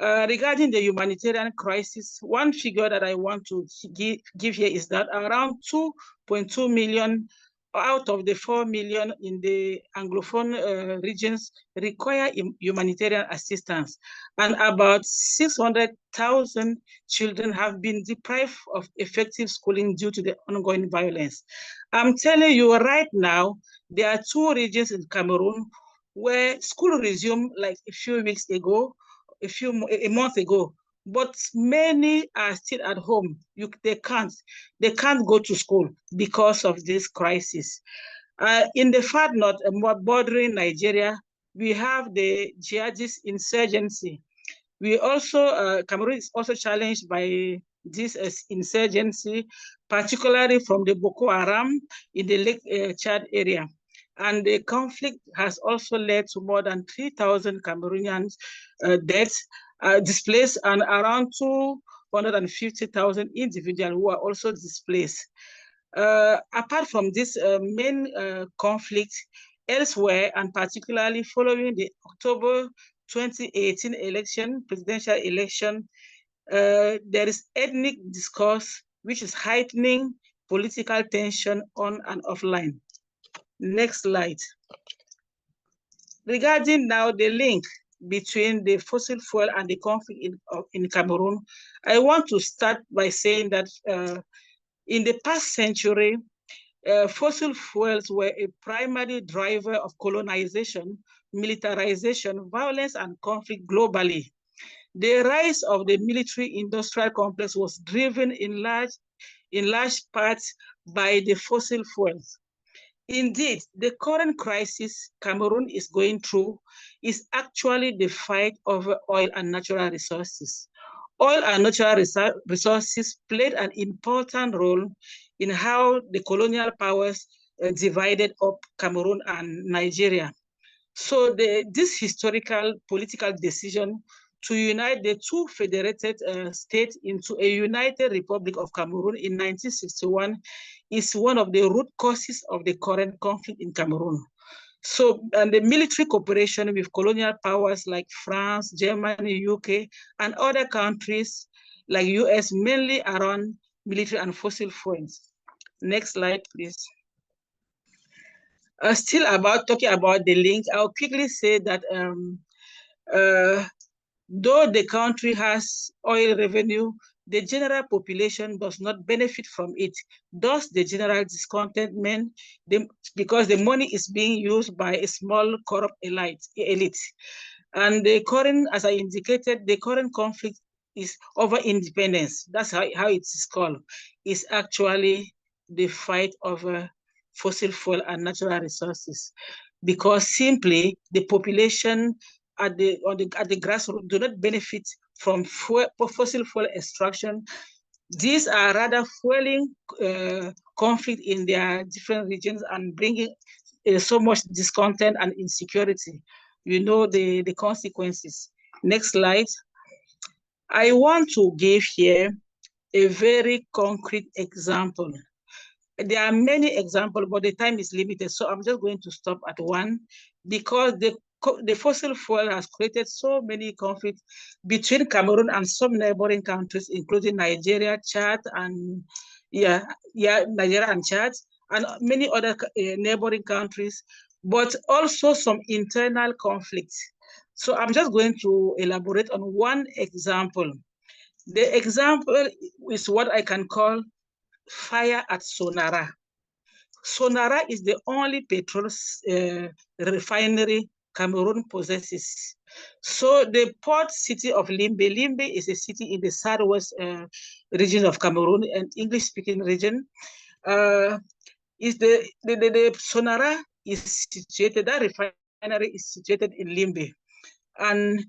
Regarding the humanitarian crisis, one figure that I want to give here is that around 2.2 million out of the 4 million in the Anglophone regions require humanitarian assistance, and about 600,000 children have been deprived of effective schooling due to the ongoing violence. I'm telling you right now, there are 2 regions in Cameroon where school resumed like a few weeks ago, a month ago, but many are still at home. They can't go to school because of this crisis. In the far north, bordering Nigeria, we have the jihadist insurgency. We also, Cameroon is also challenged by this insurgency, particularly from the Boko Haram in the Lake Chad area. And the conflict has also led to more than 3,000 Cameroonians deaths, displaced, and around 250,000 individuals who are also displaced. Apart from this main conflict, elsewhere, and particularly following the October 2018 presidential election, there is ethnic discourse which is heightening political tension on and offline. Next slide. Regarding now the link between the fossil fuel and the conflict in Cameroon, I want to start by saying that in the past century, fossil fuels were a primary driver of colonization, militarization, violence, and conflict globally. The rise of the military-industrial complex was driven in large parts by the fossil fuels. Indeed, the current crisis Cameroon is going through is actually the fight over oil and natural resources. Oil and natural resources played an important role in how the colonial powers divided up Cameroon and Nigeria. So this historical political decision to unite the 2 federated states into a united Republic of Cameroon in 1961 is one of the root causes of the current conflict in Cameroon. So, and the military cooperation with colonial powers like France, Germany, UK, and other countries like US, mainly around military and fossil fuels. Next slide, please. Still talking about the link, I'll quickly say that though the country has oil revenue, the general population does not benefit from it. Thus, the general discontentment, because the money is being used by a small corrupt elite. And the current, as I indicated, the current conflict is over independence. That's how it is called. It's actually the fight over fossil fuel and natural resources, because simply the population at the grassroots do not benefit from fossil fuel extraction. These are rather fueling conflict in their different regions and bringing so much discontent and insecurity. You know the consequences. Next slide. I want to give here a very concrete example. There are many examples, but the time is limited, so I'm just going to stop at one, because the fossil fuel has created so many conflicts between Cameroon and some neighboring countries, including Nigeria, Chad, and Nigeria and Chad, and many other neighboring countries, but also some internal conflicts. So I'm just going to elaborate on one example. The example is what I can call fire at Sonara. Sonara is the only petrol refinery Cameroon possesses. So the port city of Limbe, Limbe is a city in the southwest region of Cameroon, an English-speaking region. Is the Sonara is situated, that refinery is situated in Limbe, and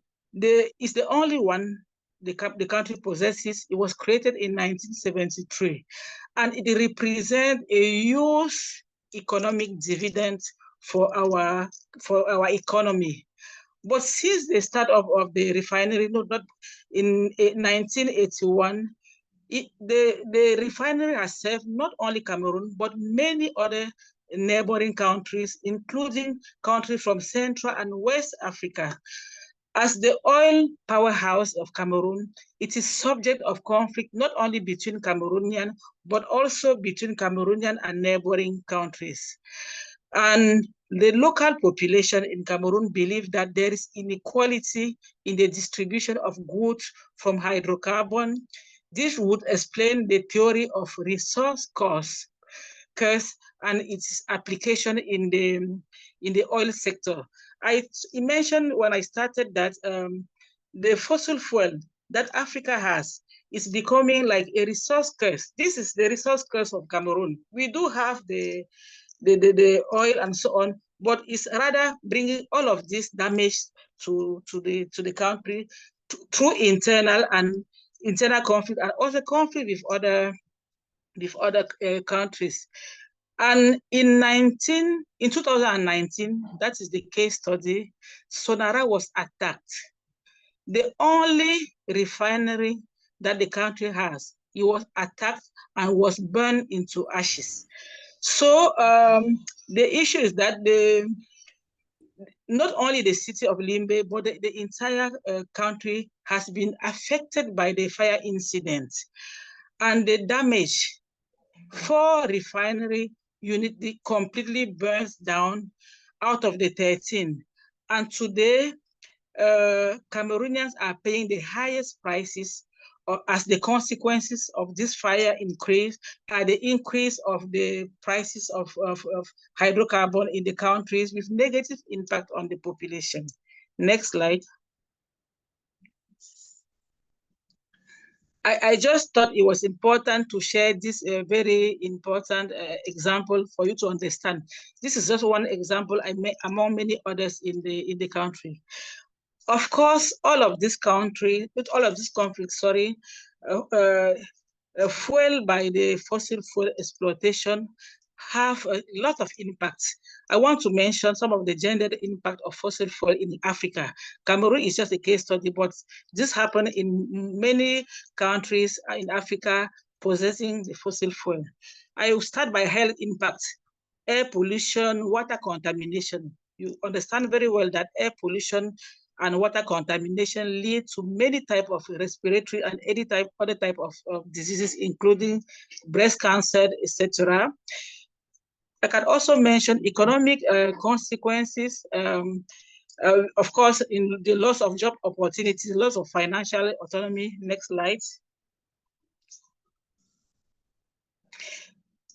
is the only one the country possesses. It was created in 1973, and it represents a huge economic dividend for our economy. But since the start of the refinery, not in 1981, the refinery has served not only Cameroon, but many other neighboring countries, including countries from Central and West Africa. As the oil powerhouse of Cameroon, it is subject of conflict not only between Cameroonian, but also between Cameroonian and neighboring countries. And the local population in Cameroon believe that there is inequality in the distribution of goods from hydrocarbon. This would explain the theory of resource cost curse and its application in the oil sector. I mentioned when I started that the fossil fuel that Africa has is becoming like a resource curse. This is the resource curse of Cameroon. We do have the oil and so on, but it's rather bringing all of this damage to the country through internal conflict, and also conflict with other countries. And in 2019, that is the case study, Sonara was attacked. The only refinery that the country has, it was attacked and was burned into ashes. So the issue is that not only the city of Limbe, but the entire country has been affected by the fire incident. And the damage, 4 refinery units completely burns down out of the 13. And today, Cameroonians are paying the highest prices as the consequences of this fire increase, the increase of the prices of hydrocarbon in the countries, with negative impact on the population. Next slide. I just thought it was important to share this very important example for you to understand. This is just one example among many others in the country. Of course, all of this conflicts, fueled by the fossil fuel exploitation, have a lot of impacts. I want to mention some of the gendered impact of fossil fuel in Africa. Cameroon is just a case study, but this happened in many countries in Africa possessing the fossil fuel. I will start by health impacts: air pollution, water contamination. You understand very well that air pollution and water contamination lead to many types of respiratory and other type of diseases, including breast cancer, etc. I can also mention economic consequences. Of course, in the loss of job opportunities, loss of financial autonomy. Next slide.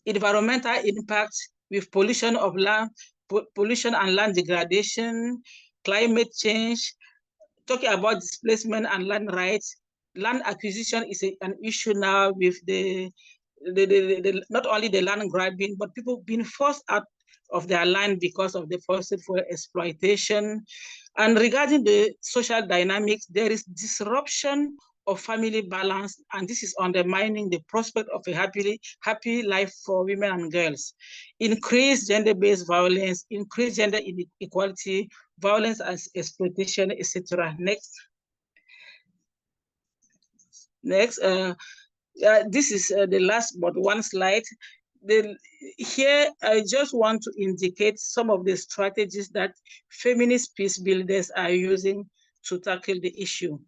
Environmental impact with pollution of land, pollution and land degradation, climate change. Talking about displacement and land rights, land acquisition is an issue now with not only the land grabbing, but people being forced out of their land because of the fossil fuel exploitation. And regarding the social dynamics, there is disruption of family balance, and this is undermining the prospect of a happy life for women and girls. Increased gender-based violence, increased gender inequality, violence and exploitation, etc. Next. This is the last but one slide. here I just want to indicate some of the strategies that feminist peace builders are using to tackle the issue.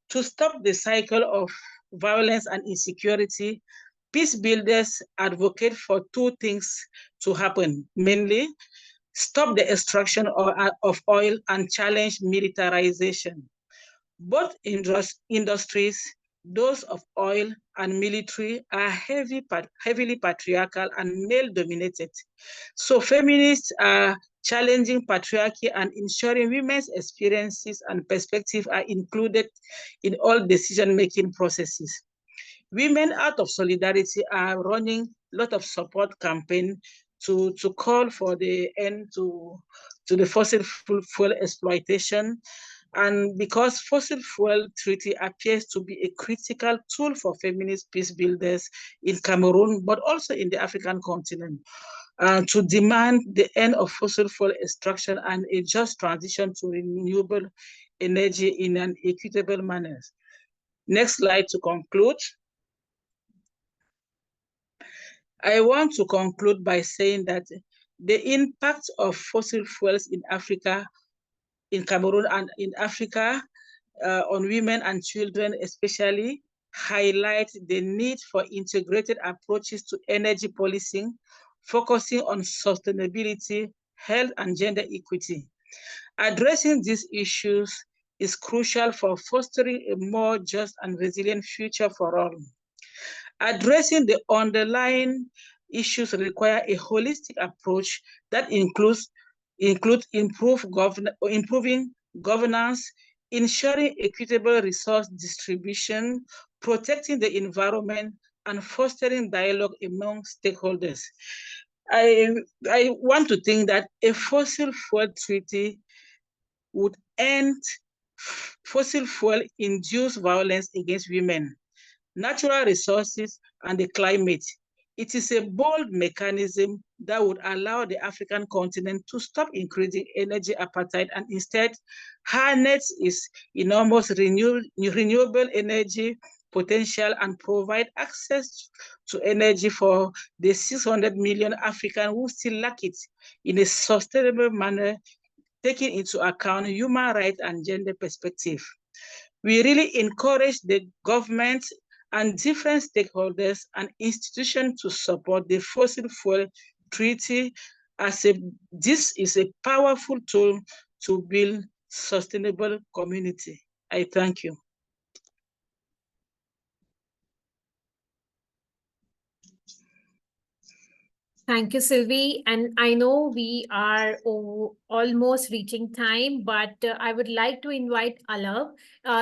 To stop the cycle of violence and insecurity, peace builders advocate for two things to happen, mainly stop the extraction of oil and challenge militarization. Both industries, those of oil and military, are heavily patriarchal and male-dominated. So feminists are challenging patriarchy and ensuring women's experiences and perspectives are included in all decision-making processes. Women out of solidarity are running a lot of support campaign to call for the end to the fossil fuel exploitation. And because fossil fuel treaty appears to be a critical tool for feminist peace builders in Cameroon, but also in the African continent, to demand the end of fossil fuel extraction and a just transition to renewable energy in an equitable manner. Next slide to conclude. I want to conclude by saying that the impact of fossil fuels in Africa, in Cameroon and in Africa, on women and children especially, highlight the need for integrated approaches to energy policing, focusing on sustainability, health, and gender equity. Addressing these issues is crucial for fostering a more just and resilient future for all. Addressing the underlying issues require a holistic approach that includes improving governance, ensuring equitable resource distribution, protecting the environment, and fostering dialogue among stakeholders. I want to think that a fossil fuel treaty would end fossil fuel-induced violence against women, natural resources, and the climate. It is a bold mechanism that would allow the African continent to stop increasing energy appetite and instead harness its enormous renewable energy potential and provide access to energy for the 600 million Africans who still lack it in a sustainable manner, taking into account human rights and gender perspective. We really encourage the government and different stakeholders and institutions to support the fossil fuel treaty as this is a powerful tool to build sustainable community. I thank you. Thank you, Sylvie. And I know we are almost reaching time, but I would like to invite Alav.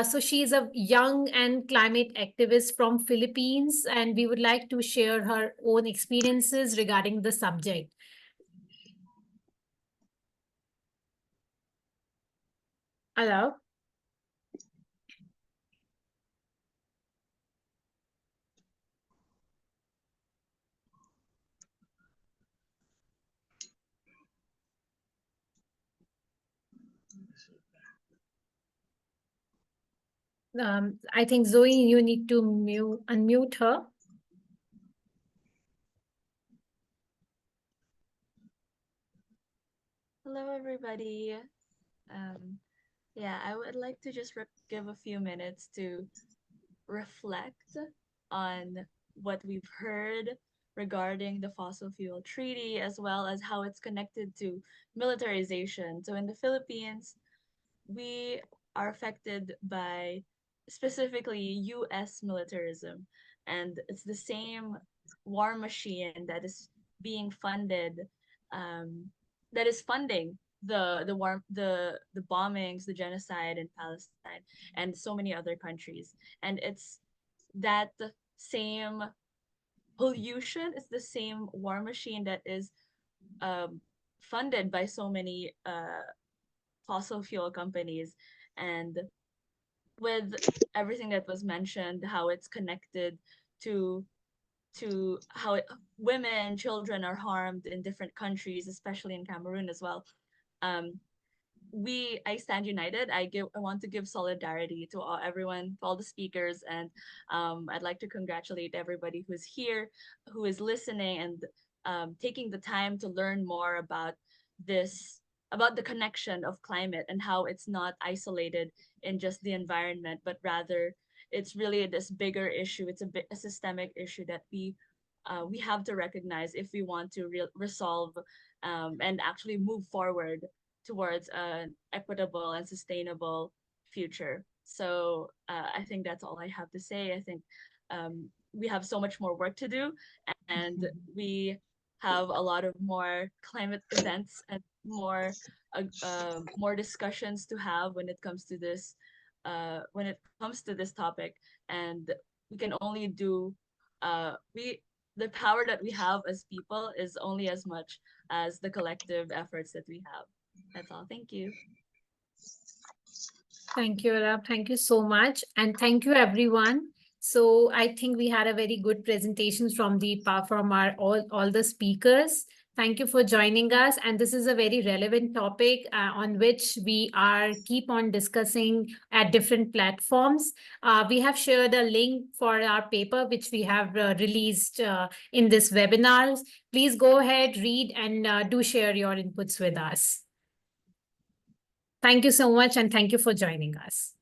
So she is a young and climate activist from Philippines, and we would like to share her own experiences regarding the subject. Alav? I think Zoe, you need to unmute her. Hello, everybody. Yeah, I would like to just give a few minutes to reflect on what we've heard regarding the fossil fuel treaty, as well as how it's connected to militarization. So in the Philippines, we are affected by specifically US militarism, and it's the same war machine that is being funded, that is funding the bombings, the genocide in Palestine and so many other countries. And it's that same pollution, it's the same war machine that is funded by so many fossil fuel companies. And with everything that was mentioned, how it's connected to how women, children are harmed in different countries, especially in Cameroon as well. I stand united. I want to give solidarity to everyone, to all the speakers, and I'd like to congratulate everybody who's here, who is listening, and taking the time to learn more about this, about the connection of climate and how it's not isolated in just the environment, but rather it's really this bigger issue. It's a systemic issue that we have to recognize if we want to resolve and actually move forward towards an equitable and sustainable future. So I think that's all I have to say. I think we have so much more work to do, and we have a lot of more climate events and more discussions to have when it comes to this topic. And we can only do we the power that we have as people is only as much as the collective efforts that we have. That's all. Thank you. Thank you, Rab. Thank you so much. And thank you, everyone. So I think we had a very good presentation from our all the speakers. Thank you for joining us. And this is a very relevant topic on which we keep on discussing at different platforms. We have shared a link for our paper, which we have released in this webinar. Please go ahead, read, and do share your inputs with us. Thank you so much, and thank you for joining us.